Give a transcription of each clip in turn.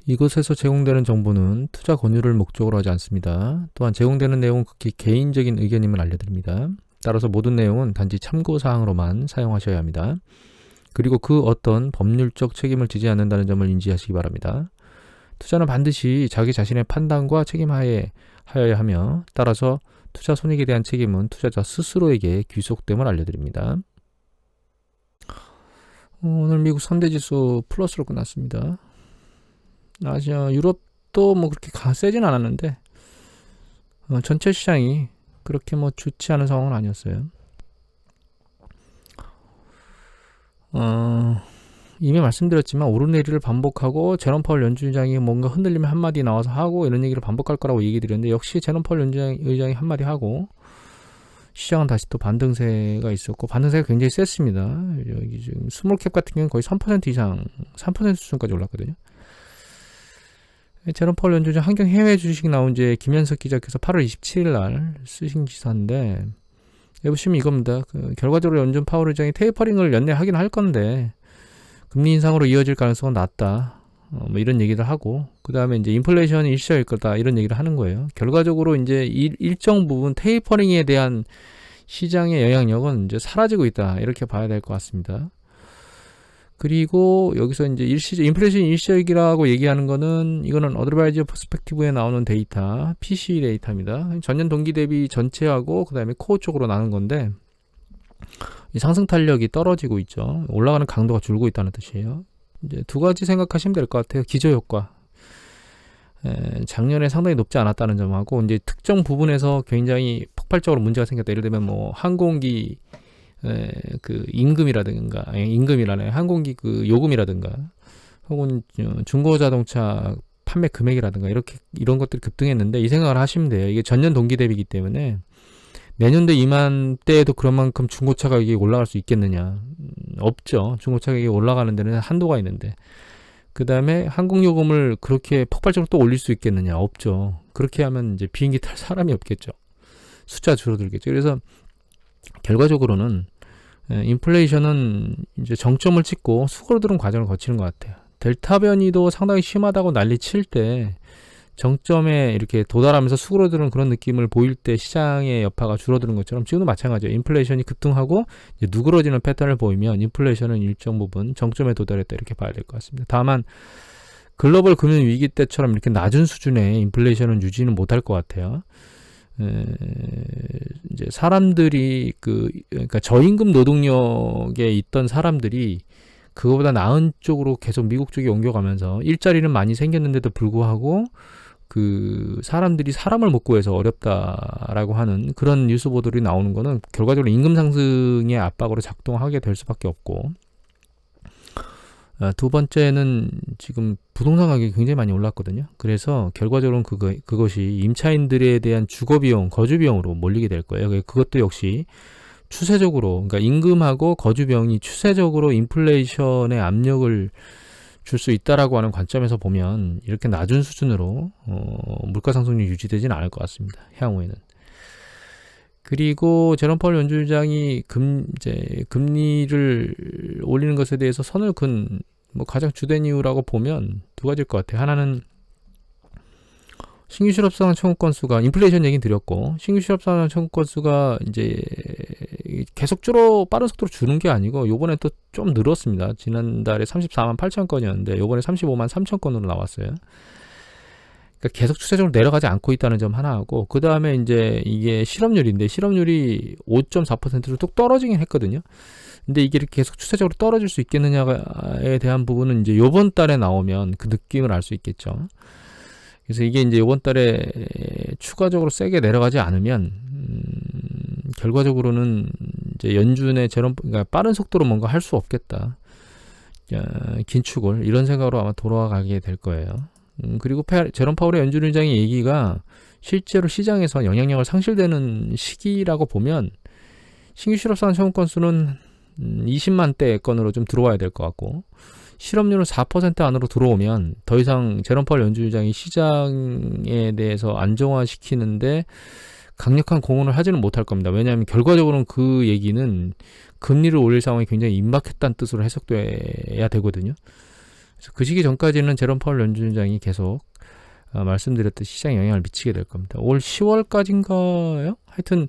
이곳에서 제공되는 정보는 투자 권유를 목적으로 하지 않습니다. 또한 제공되는 내용은 극히 개인적인 의견임을 알려드립니다. 따라서 모든 내용은 단지 참고사항으로만 사용하셔야 합니다. 그리고 그 어떤 법률적 책임을 지지 않는다는 점을 인지하시기 바랍니다. 투자는 반드시 자기 자신의 판단과 책임하에 하여야 하며, 따라서 투자 손익에 대한 책임은 투자자 스스로에게 귀속됨을 알려드립니다. 오늘 미국 선대지수 플러스로 끝났습니다. 아시아, 유럽도 뭐 그렇게 세진 않았는데 전체 시장이 그렇게 뭐 좋지 않은 상황은 아니었어요. 이미 말씀드렸지만 오르내리를 반복하고 제롬 파월 연준의장이 뭔가 흔들리면 한마디 나와서 하고 이런 얘기를 반복할 거라고 얘기 드렸는데, 역시 제롬 파월 연준의장이 한마디 하고 시장은 다시 또 반등세가 있었고, 반등세가 굉장히 셌습니다. 여기 지금 스몰캡 같은 경우는 거의 3% 이상, 3% 수준까지 올랐거든요. 제롬 파월 연준의장 한경 해외 주식 나온 지 김현석 기자께서 8월 27일 날 쓰신 기사인데, 여기 보시면 이겁니다. 결과적으로 연준 파월 의장이 테이퍼링을 연내 하긴 할 건데 금리 인상으로 이어질 가능성은 낮다. 뭐 이런 얘기를 하고, 그 다음에 이제 인플레이션이 일시적일 거다, 이런 얘기를 하는 거예요. 결과적으로 이제 일정 부분 테이퍼링에 대한 시장의 영향력은 이제 사라지고 있다, 이렇게 봐야 될 것 같습니다. 그리고 여기서 이제 인플레이션 일시적이라고 얘기하는 거는, 이거는 어드바이저 퍼스펙티브에 나오는 데이터, PC 데이터입니다. 전년 동기 대비 전체하고 그 다음에 코어 쪽으로 나눈 건데, 이 상승 탄력이 떨어지고 있죠. 올라가는 강도가 줄고 있다는 뜻이에요. 이제 두 가지 생각하시면 될 것 같아요. 기저효과. 작년에 상당히 높지 않았다는 점하고, 이제 특정 부분에서 굉장히 폭발적으로 문제가 생겼다. 예를 들면 뭐 항공기 그 임금이라네, 항공기 그 요금이라든가, 혹은 중고자동차 판매 금액이라든가, 이런 것들이 급등했는데, 이 생각을 하시면 돼요. 이게 전년 동기 대비이기 때문에 내년도 이맘때에도 그런 만큼 중고차 가격이 올라갈 수 있겠느냐? 없죠. 중고차 가격이 올라가는 데는 한도가 있는데, 그 다음에 항공요금을 그렇게 폭발적으로 또 올릴 수 있겠느냐? 없죠. 그렇게 하면 이제 비행기 탈 사람이 없겠죠. 숫자 줄어들겠죠. 그래서 결과적으로는 인플레이션은 이제 정점을 찍고 수그러드는 과정을 거치는 것 같아요. 델타 변이도 상당히 심하다고 난리 칠 때, 정점에 이렇게 도달하면서 수그러드는 그런 느낌을 보일 때 시장의 여파가 줄어드는 것처럼 지금도 마찬가지예요. 인플레이션이 급등하고 이제 누그러지는 패턴을 보이면 인플레이션은 일정 부분 정점에 도달했다, 이렇게 봐야 될 것 같습니다. 다만 글로벌 금융 위기 때처럼 이렇게 낮은 수준의 인플레이션은 유지는 못할 것 같아요. 이제 사람들이 그러니까 저임금 노동력에 있던 사람들이 그거보다 나은 쪽으로 계속 미국 쪽에 옮겨가면서 일자리는 많이 생겼는데도 불구하고 그 사람들이 사람을 못 구해서 어렵다라고 하는 그런 뉴스 보도들이 나오는 거는 결과적으로 임금 상승의 압박으로 작동하게 될 수밖에 없고, 두 번째는 지금 부동산 가격이 굉장히 많이 올랐거든요. 그래서 결과적으로는 그것이 임차인들에 대한 주거비용, 거주비용으로 몰리게 될 거예요. 그것도 역시 추세적으로, 그러니까 임금하고 거주비용이 추세적으로 인플레이션의 압력을 줄 수 있다라고 하는 관점에서 보면 이렇게 낮은 수준으로 물가 상승률이 유지되지는 않을 것 같습니다. 향후에는. 그리고 제롬 파월 연준의장이 금리를 올리는 것에 대해서 선을 그은 가장 주된 이유라고 보면 두 가지일 것 같아요. 하나는 신규 실업상 청구 건수가, 인플레이션 얘기는 드렸고, 신규 실업상 청구 건수가 이제 계속 빠른 속도로 주는 게 아니고 요번에 또 좀 늘었습니다. 지난달에 34만 8천 건이었는데 요번에 35만 3천 건으로 나왔어요. 그러니까 계속 추세적으로 내려가지 않고 있다는 점 하나하고, 그 다음에 이제 이게 실업률인데, 실업률이 5.4%로 뚝 떨어지긴 했거든요. 근데 이게 이렇게 계속 추세적으로 떨어질 수 있겠느냐에 대한 부분은 이제 요번 달에 나오면 그 느낌을 알 수 있겠죠. 그래서 이게 이제 이번 달에 추가적으로 세게 내려가지 않으면 결과적으로는 이제 연준의 그러니까 빠른 속도로 뭔가 할 수 없겠다. 긴축을, 이런 생각으로 아마 돌아가게 될 거예요. 그리고 제롬 파월의 연준 의장의 얘기가 실제로 시장에서 영향력을 상실되는 시기라고 보면, 신규 실업상 청구 건수는 20만 대 건으로 좀 들어와야 될 것 같고, 실업률은 4% 안으로 들어오면 더 이상 제롬 파월 연준 의장이 시장에 대해서 안정화시키는데 강력한 공헌을 하지는 못할 겁니다. 왜냐하면 결과적으로는 그 얘기는 금리를 올릴 상황이 굉장히 임박했다는 뜻으로 해석돼야 되거든요. 그래서 그 시기 전까지는 제롬 파월 연준장이 계속 말씀드렸듯이 시장에 영향을 미치게 될 겁니다. 올 10월까지인가요? 하여튼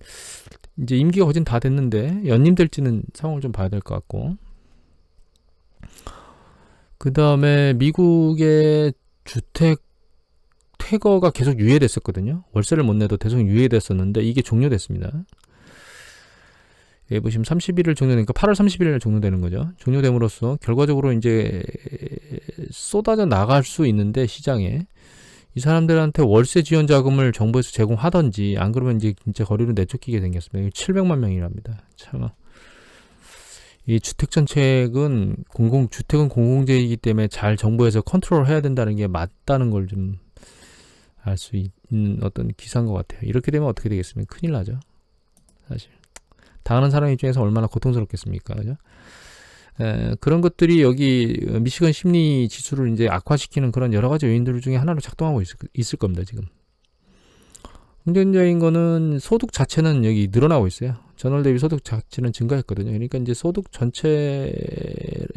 이제 임기가 거진 다 됐는데 연임될지는 상황을 좀 봐야 될 것 같고, 그 다음에 미국의 주택 퇴거가 계속 유예됐었거든요. 월세를 못 내도 계속 유예됐었는데 이게 종료됐습니다. 여기 보시면 30일을 종료되니까 8월 30일에 종료되는 거죠. 종료됨으로써 결과적으로 이제 쏟아져 나갈 수 있는데 시장에 이 사람들한테 월세 지원 자금을 정부에서 제공하던지, 안 그러면 이제 진짜 거리로 내쫓기게 생겼습니다. 700만 명이랍니다. 참, 이 주택 정책은 주택은 공공재이기 때문에 잘 정부에서 컨트롤해야 된다는 게 맞다는 걸 좀 알 수 있는 어떤 기사인 것 같아요. 이렇게 되면 어떻게 되겠습니까? 큰일 나죠. 사실 당하는 사람 입장에서 얼마나 고통스럽겠습니까? 그죠? 그런 것들이 여기 미시건 심리 지수를 이제 악화시키는 그런 여러 가지 요인들 중에 하나로 작동하고 있을 겁니다, 지금. 긍정적인 거는 소득 자체는 여기 늘어나고 있어요. 전월 대비 소득 자체는 증가했거든요. 그러니까 이제 소득 전체,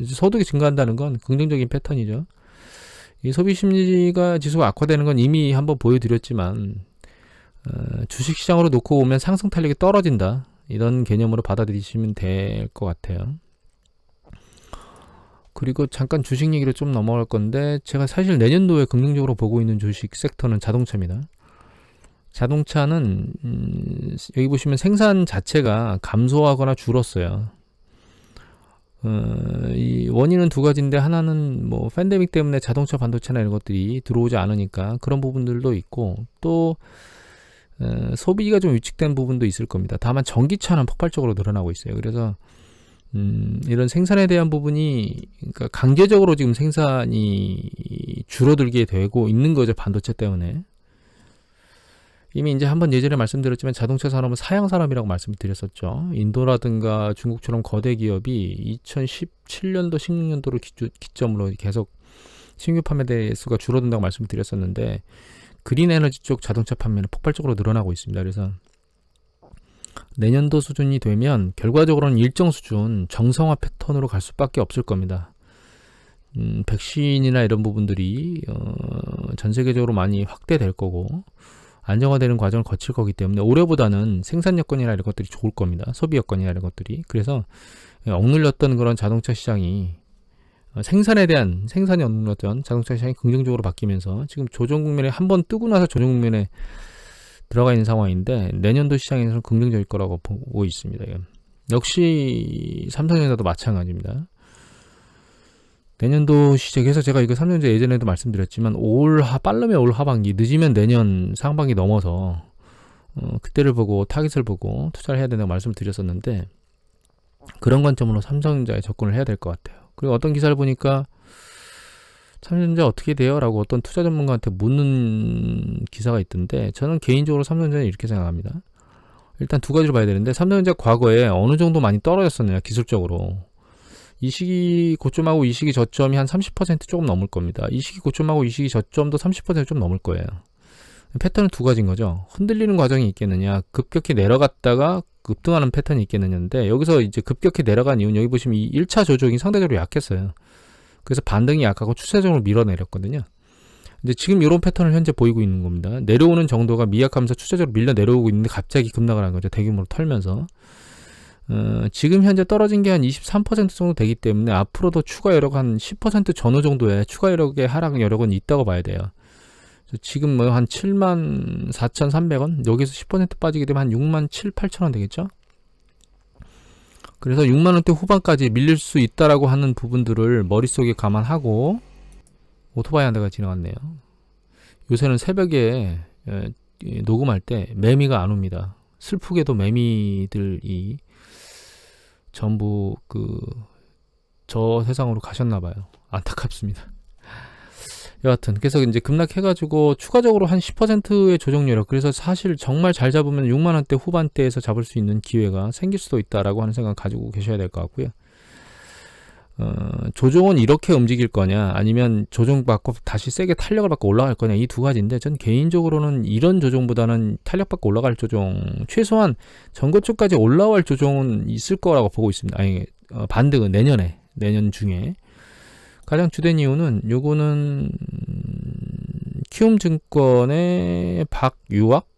소득이 증가한다는 건 긍정적인 패턴이죠. 이 소비 심리가 지수가 악화되는 건 이미 한번 보여드렸지만, 주식시장으로 놓고 보면 상승 탄력이 떨어진다, 이런 개념으로 받아들이시면 될 것 같아요. 그리고 잠깐 주식 얘기로 좀 넘어갈 건데, 제가 사실 내년도에 긍정적으로 보고 있는 주식 섹터는 자동차입니다. 자동차는 여기 보시면 생산 자체가 감소하거나 줄었어요. 이 원인은 두 가지인데, 하나는 뭐 팬데믹 때문에 자동차 반도체나 이런 것들이 들어오지 않으니까 그런 부분들도 있고, 또 소비가 좀 위축된 부분도 있을 겁니다. 다만 전기차는 폭발적으로 늘어나고 있어요. 그래서 이런 생산에 대한 부분이, 그러니까 강제적으로 지금 생산이 줄어들게 되고 있는 거죠, 반도체 때문에. 이미 이제 한번 예전에 말씀드렸지만 자동차 산업은 사양 산업이라고 말씀드렸었죠. 인도라든가 중국처럼 거대 기업이 2017년도, 16년도를 기점으로 계속 신규 판매 대수가 줄어든다고 말씀드렸었는데, 그린 에너지 쪽 자동차 판매는 폭발적으로 늘어나고 있습니다. 그래서 내년도 수준이 되면 결과적으로는 일정 수준 정성화 패턴으로 갈 수밖에 없을 겁니다. 백신이나 이런 부분들이 전 세계적으로 많이 확대될 거고, 안정화되는 과정을 거칠 거기 때문에 올해보다는 생산 여건이나 이런 것들이 좋을 겁니다. 소비 여건이나 이런 것들이. 그래서 억눌렸던 그런 자동차 시장이, 생산이 억눌렸던 자동차 시장이 긍정적으로 바뀌면서 지금 조정 국면에 한번 뜨고 나서 조정 국면에 들어가 있는 상황인데, 내년도 시장에서는 긍정적일 거라고 보고 있습니다. 역시 삼성전자도 마찬가지입니다. 내년도 시작해서 제가 이거 3년 전 예전에도 말씀드렸지만, 빠르면 올 하반기, 늦으면 내년 상반기 넘어서 그때를 보고 타깃을 보고 투자를 해야 된다고 말씀을 드렸었는데, 그런 관점으로 삼성전자에 접근을 해야 될 것 같아요. 그리고 어떤 기사를 보니까 삼성전자 어떻게 돼요? 라고 어떤 투자 전문가한테 묻는 기사가 있던데, 저는 개인적으로 삼성전자는 이렇게 생각합니다. 일단 두 가지를 봐야 되는데, 삼성전자 과거에 어느 정도 많이 떨어졌었느냐, 기술적으로. 이 시기 고점하고 이 시기 저점이 한 30% 조금 넘을 겁니다. 이 시기 고점하고 이 시기 저점도 30% 좀 넘을 거예요. 패턴은 두 가지인 거죠. 흔들리는 과정이 있겠느냐, 급격히 내려갔다가 급등하는 패턴이 있겠느냐인데, 여기서 이제 급격히 내려간 이유는 여기 보시면 이 1차 조정이 상대적으로 약했어요. 그래서 반등이 약하고 추세적으로 밀어내렸거든요. 근데 지금 이런 패턴을 현재 보이고 있는 겁니다. 내려오는 정도가 미약하면서 추세적으로 밀려 내려오고 있는데 갑자기 급락을 한 거죠. 대규모로 털면서. 지금 현재 떨어진 게 한 23% 정도 되기 때문에 앞으로도 추가 여력 한 10% 전후 정도의 추가 여력의 하락 여력은 있다고 봐야 돼요. 지금 뭐 한 74,300원, 여기서 10% 빠지게 되면 한 67,800원 되겠죠? 그래서 6만원대 후반까지 밀릴 수 있다라고 하는 부분들을 머릿속에 감안하고, 오토바이 한 대가 지나갔네요. 요새는 새벽에 녹음할 때 매미가 안 옵니다. 슬프게도 매미들이 전부 저 세상으로 가셨나봐요. 안타깝습니다. 여하튼 그래서 이제 급락해가지고 추가적으로 한 10%의 조정 여력, 그래서 사실 정말 잘 잡으면 6만원대 후반대에서 잡을 수 있는 기회가 생길 수도 있다라고 하는 생각 가지고 계셔야 될 것 같고요. 조정은 이렇게 움직일 거냐, 아니면 조정받고 다시 세게 탄력을 받고 올라갈 거냐, 이 두 가지인데, 전 개인적으로는 이런 조정보다는 탄력받고 올라갈 조정, 최소한 전고점까지 올라갈 조정은 있을 거라고 보고 있습니다. 반등은 내년 중에 가장 주된 이유는 요거는 키움증권의 박유학,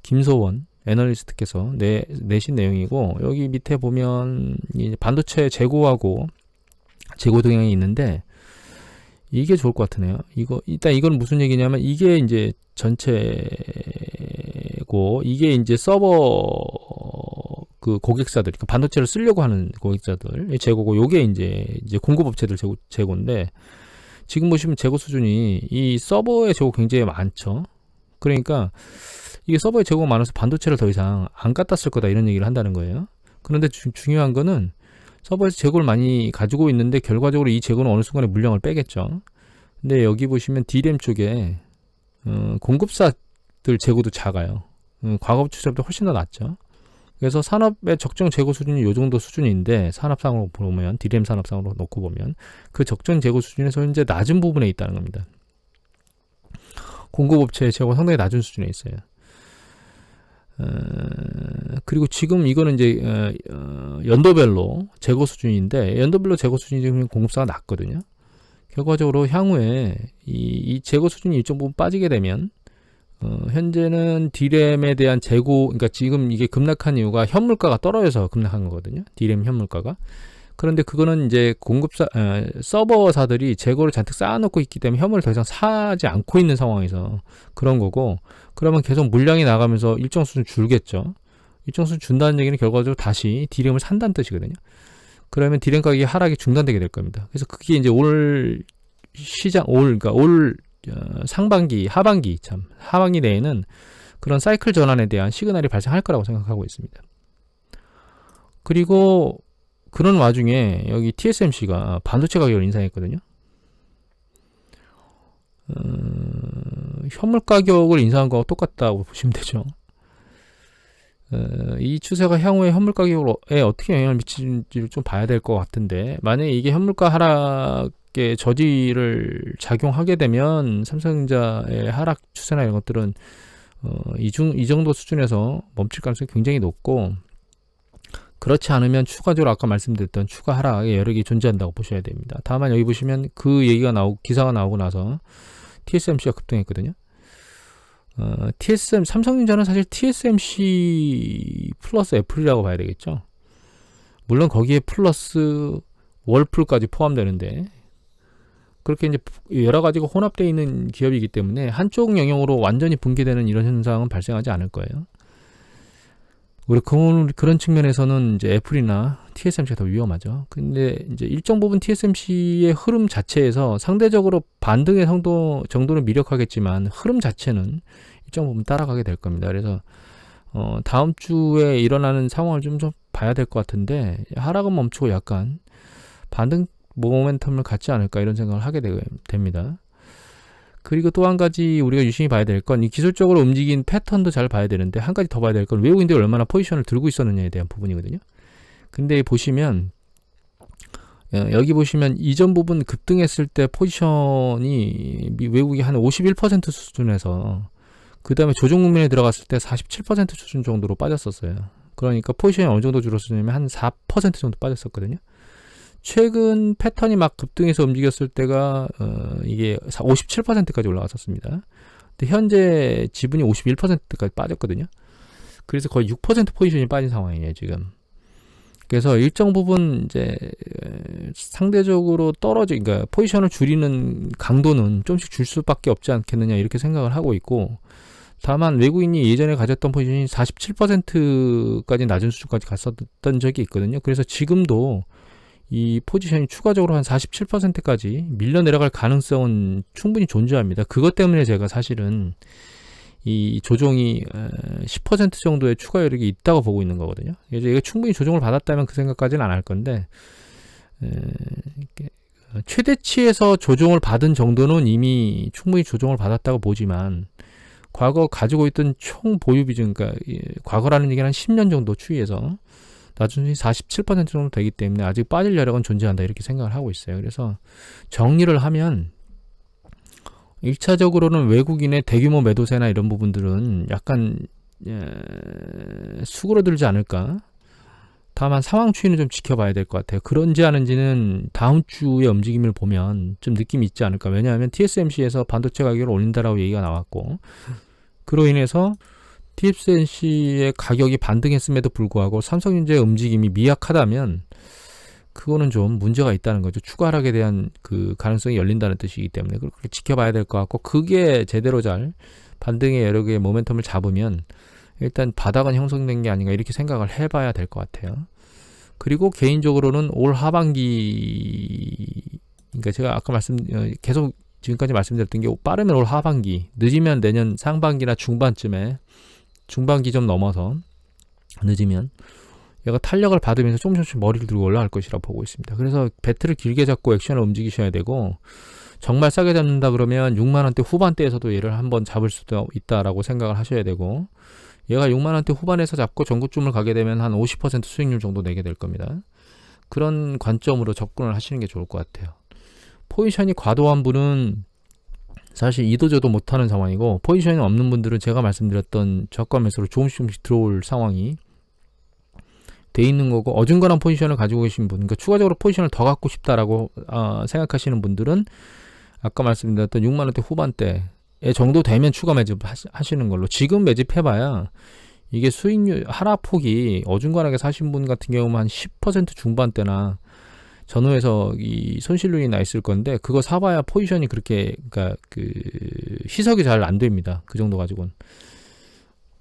김소원 애널리스트께서 내신 내용이고, 여기 밑에 보면 이제 반도체 재고하고 재고 동향이 있는데 이게 좋을 것 같으네요. 일단 이건 무슨 얘기냐면, 이게 이제 전체고, 이게 이제 서버 그 고객사들, 그러니까 반도체를 쓰려고 하는 고객사들 재고고, 요게 이제 공급업체들 재고인데, 지금 보시면 재고 수준이 이 서버의 재고 굉장히 많죠. 그러니까 이게 서버의 재고가 많아서 반도체를 더 이상 안 갖다 쓸 거다, 이런 얘기를 한다는 거예요. 그런데 중요한 거는 서버에서 재고를 많이 가지고 있는데 결과적으로 이 재고는 어느 순간에 물량을 빼겠죠. 근데 여기 보시면 D램 쪽에 공급사들 재고도 작아요. 과거 추세보다 훨씬 더 낮죠. 그래서 산업의 적정 재고 수준이 이 정도 수준인데, 산업상으로 보면, D램 산업상으로 놓고 보면 그 적정 재고 수준에서 현재 낮은 부분에 있다는 겁니다. 공급업체의 재고가 상당히 낮은 수준에 있어요. 그리고 지금 이거는 이제 연도별로 재고 수준인데, 연도별로 재고 수준이 지금 공급사가 낮거든요. 결과적으로 향후에 이 재고 수준이 일정 부분 빠지게 되면 현재는 D램에 대한 재고, 그러니까 지금 이게 급락한 이유가 현물가가 떨어져서 급락한 거거든요. D램 현물가가. 그런데 그거는 이제 서버사들이 재고를 잔뜩 쌓아놓고 있기 때문에 현물을 더 이상 사지 않고 있는 상황에서 그런 거고, 그러면 계속 물량이 나가면서 일정 수준 줄겠죠. 일정 수준 준다는 얘기는 결과적으로 다시 D램을 산다는 뜻이거든요. 그러면 D램 가격이 하락이 중단되게 될 겁니다. 그래서 그게 이제 그러니까 올 상반기, 하반기 내에는 그런 사이클 전환에 대한 시그널이 발생할 거라고 생각하고 있습니다. 그리고 그런 와중에 여기 TSMC가 반도체 가격을 인상했거든요. 현물 가격을 인상한 거와 똑같다고 보시면 되죠. 이 추세가 향후에 현물 가격에 어떻게 영향을 미치는지를 좀 봐야 될 것 같은데, 만약에 이게 현물가 하락에 저지를 작용하게 되면 삼성전자의 하락 추세나 이런 것들은 이 정도 수준에서 멈출 가능성이 굉장히 높고, 그렇지 않으면 추가적으로 아까 말씀드렸던 추가 하락의 여력이 존재한다고 보셔야 됩니다. 다만 여기 보시면 그 얘기가 기사가 나오고 나서 TSMC가 급등했거든요. 삼성전자는 사실 TSMC 플러스 애플이라고 봐야 되겠죠. 물론 거기에 플러스 월풀까지 포함되는데, 그렇게 이제 여러 가지가 혼합되어 있는 기업이기 때문에 한쪽 영역으로 완전히 붕괴되는 이런 현상은 발생하지 않을 거예요. 그런 측면에서는 이제 애플이나 TSMC가 더 위험하죠. 근데 이제 일정 부분 TSMC의 흐름 자체에서 상대적으로 반등의 정도는 미력하겠지만, 흐름 자체는 일정 부분 따라가게 될 겁니다. 그래서 다음 주에 일어나는 상황을 좀 봐야 될 것 같은데, 하락은 멈추고 약간 반등 모멘텀을 갖지 않을까, 이런 생각을 하게 됩니다. 그리고 또 한 가지 우리가 유심히 봐야 될 건, 이 기술적으로 움직인 패턴도 잘 봐야 되는데, 한 가지 더 봐야 될 건 외국인들이 얼마나 포지션을 들고 있었느냐에 대한 부분이거든요. 근데 보시면 여기 보시면 이전 부분 급등했을 때 포지션이 외국이 한 51% 수준에서, 그 다음에 조정 국면에 들어갔을 때 47% 수준 정도로 빠졌었어요. 그러니까 포지션이 어느 정도 줄었으냐면 한 4% 정도 빠졌었거든요. 최근 패턴이 막 급등해서 움직였을 때가 이게 57%까지 올라갔었습니다. 근데 현재 지분이 51%까지 빠졌거든요. 그래서 거의 6% 포지션이 빠진 상황이에요, 지금. 그래서 일정 부분 이제 상대적으로 그러니까 포지션을 줄이는 강도는 좀씩 줄 수밖에 없지 않겠느냐, 이렇게 생각을 하고 있고, 다만 외국인이 예전에 가졌던 포지션이 47%까지 낮은 수준까지 갔었던 적이 있거든요. 그래서 지금도 이 포지션이 추가적으로 한 47%까지 밀려 내려갈 가능성은 충분히 존재합니다. 그것 때문에 제가 사실은 이 조정이 10% 정도의 추가 여력이 있다고 보고 있는 거거든요. 그래서 이게 충분히 조정을 받았다면 그 생각까지는 안 할 건데, 최대치에서 조정을 받은 정도는 이미 충분히 조정을 받았다고 보지만, 과거 가지고 있던 총 보유 비중, 그러니까 과거라는 얘기는 한 10년 정도 추이해서 낮은 수준이 47% 정도 되기 때문에 아직 빠질 여력은 존재한다, 이렇게 생각을 하고 있어요. 그래서 정리를 하면 1차적으로는 외국인의 대규모 매도세나 이런 부분들은 약간 수그러들지 않을까, 다만 상황 추이는 좀 지켜봐야 될 것 같아요. 그런지 아닌지는 다음 주의 움직임을 보면 좀 느낌이 있지 않을까. 왜냐하면 TSMC에서 반도체 가격을 올린다라고 얘기가 나왔고, 그로 인해서 TSMC의 가격이 반등했음에도 불구하고 삼성전자의 움직임이 미약하다면 그거는 좀 문제가 있다는 거죠. 추가 하락에 대한 그 가능성이 열린다는 뜻이기 때문에 그렇게 지켜봐야 될 것 같고, 그게 제대로 잘 반등의 여러 개의 모멘텀을 잡으면 일단 바닥은 형성된 게 아닌가 이렇게 생각을 해봐야 될 것 같아요. 그리고 개인적으로는 올 하반기, 그러니까 제가 아까 계속 지금까지 말씀드렸던 게 빠르면 올 하반기, 늦으면 내년 상반기나 중반기 좀 넘어서 늦으면 얘가 탄력을 받으면서 조금씩 머리를 들고 올라갈 것이라 보고 있습니다. 그래서 배트를 길게 잡고 액션을 움직이셔야 되고, 정말 싸게 잡는다 그러면 6만원대 후반대에서도 얘를 한번 잡을 수도 있다라고 생각을 하셔야 되고, 얘가 6만원대 후반에서 잡고 전고점을 가게 되면 한 50% 수익률 정도 내게 될 겁니다. 그런 관점으로 접근을 하시는 게 좋을 것 같아요. 포지션이 과도한 분은 사실 이도저도 못하는 상황이고, 포지션이 없는 분들은 제가 말씀드렸던 저가 매수로 조금씩 들어올 상황이 돼 있는 거고, 어중간한 포지션을 가지고 계신 분, 그러니까 추가적으로 포지션을 더 갖고 싶다라고 생각하시는 분들은 아까 말씀드렸던 6만원대 후반대 정도 되면 추가 매집 하시는 걸로. 지금 매집해봐야 이게 수익률 하락폭이 어중간하게 사신 분 같은 경우는 한 10% 중반대나 전후에서 이 손실률이 나 있을 건데, 그거 사봐야 포지션이 그렇게, 그러니까 그 희석이 잘 안 됩니다. 그 정도 가지고는.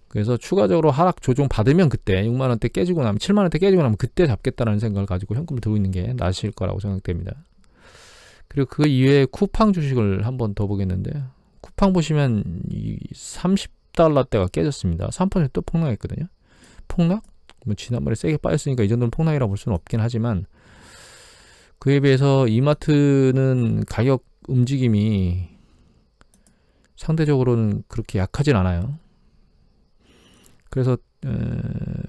그래서 추가적으로 하락 조정 받으면 그때 6만원대 깨지고 나면, 7만원대 깨지고 나면 그때 잡겠다라는 생각을 가지고 현금을 들고 있는 게 나으실 거라고 생각됩니다. 그리고 그 이외에 쿠팡 주식을 한번 더 보겠는데요. 쿠팡 보시면 이 30달러대가 깨졌습니다. 3% 폭락했거든요. 폭락? 뭐 지난번에 세게 빠졌으니까 이 정도는 폭락이라고 볼 수는 없긴 하지만, 그에 비해서 이마트는 가격 움직임이 상대적으로는 그렇게 약하진 않아요. 그래서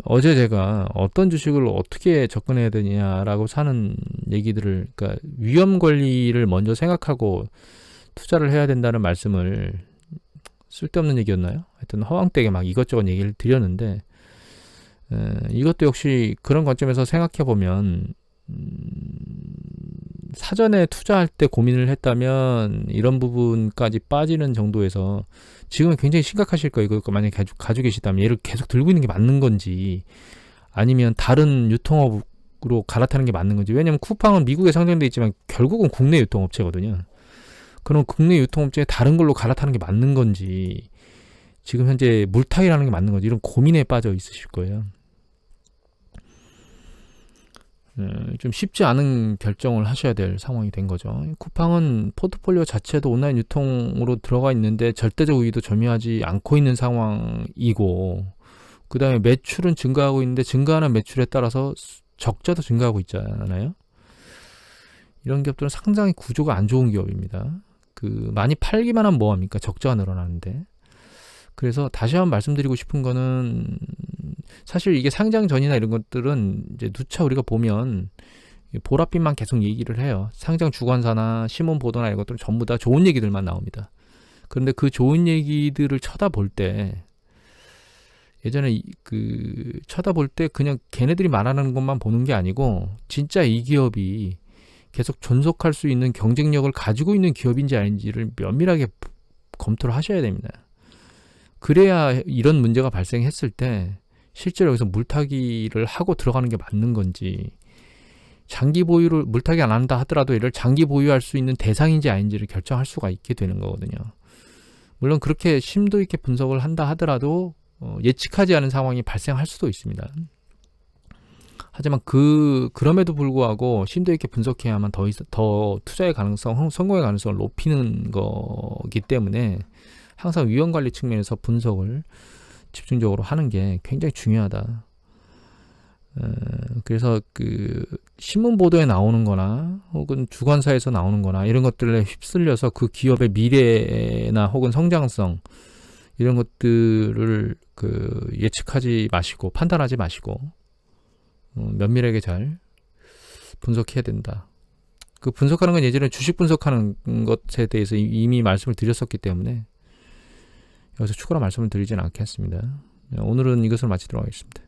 어제 제가 어떤 주식을 어떻게 접근해야 되냐라고 사는 얘기들을, 그러니까 위험 관리를 먼저 생각하고 투자를 해야 된다는 말씀을, 쓸데없는 얘기였나요? 하여튼 허황되게 막 이것저것 얘기를 드렸는데, 이것도 역시 그런 관점에서 생각해보면, 사전에 투자할 때 고민을 했다면 이런 부분까지 빠지는 정도에서 지금은 굉장히 심각하실 거예요. 이거 만약에 가지고 계시다면 얘를 계속 들고 있는 게 맞는 건지, 아니면 다른 유통업으로 갈아타는 게 맞는 건지. 왜냐면 쿠팡은 미국에 상장돼 있지만 결국은 국내 유통업체거든요. 그럼 국내 유통업체에 다른 걸로 갈아타는 게 맞는 건지, 지금 현재 물타기라는 게 맞는 건지, 이런 고민에 빠져 있으실 거예요. 좀 쉽지 않은 결정을 하셔야 될 상황이 된 거죠. 쿠팡은 포트폴리오 자체도 온라인 유통으로 들어가 있는데 절대적 우위도 점유하지 않고 있는 상황이고, 그 다음에 매출은 증가하고 있는데 증가하는 매출에 따라서 적자도 증가하고 있잖아요. 이런 기업들은 상당히 구조가 안 좋은 기업입니다. 많이 팔기만 하면 뭐합니까? 적자가 늘어나는데. 그래서 다시 한번 말씀드리고 싶은 거는, 사실 이게 상장 전이나 이런 것들은 이제 누차 우리가 보면 보랏빛만 계속 얘기를 해요. 상장 주관사나 신문 보도나 이런 것들은 전부 다 좋은 얘기들만 나옵니다. 그런데 그 좋은 얘기들을 쳐다볼 때, 예전에 쳐다볼 때 그냥 걔네들이 말하는 것만 보는 게 아니고, 진짜 이 기업이 계속 존속할 수 있는 경쟁력을 가지고 있는 기업인지 아닌지를 면밀하게 검토를 하셔야 됩니다. 그래야 이런 문제가 발생했을 때 실제로 여기서 물타기를 하고 들어가는 게 맞는 건지, 장기 보유를 물타기 안 한다 하더라도 얘를 장기 보유할 수 있는 대상인지 아닌지를 결정할 수가 있게 되는 거거든요. 물론 그렇게 심도 있게 분석을 한다 하더라도 예측하지 않은 상황이 발생할 수도 있습니다. 하지만 그럼에도 불구하고 심도 있게 분석해야만 더 투자의 가능성, 성공의 가능성을 높이는 거기 때문에 항상 위험관리 측면에서 분석을 집중적으로 하는 게 굉장히 중요하다. 그래서 신문 보도에 나오는 거나 혹은 주관사에서 나오는 거나 이런 것들에 휩쓸려서 그 기업의 미래나 혹은 성장성, 이런 것들을 예측하지 마시고 판단하지 마시고 면밀하게 잘 분석해야 된다. 그 분석하는 건 예전에 주식 분석하는 것에 대해서 이미 말씀을 드렸었기 때문에 여기서 추가로 말씀을 드리지는 않겠습니다. 오늘은 이것을 마치도록 하겠습니다.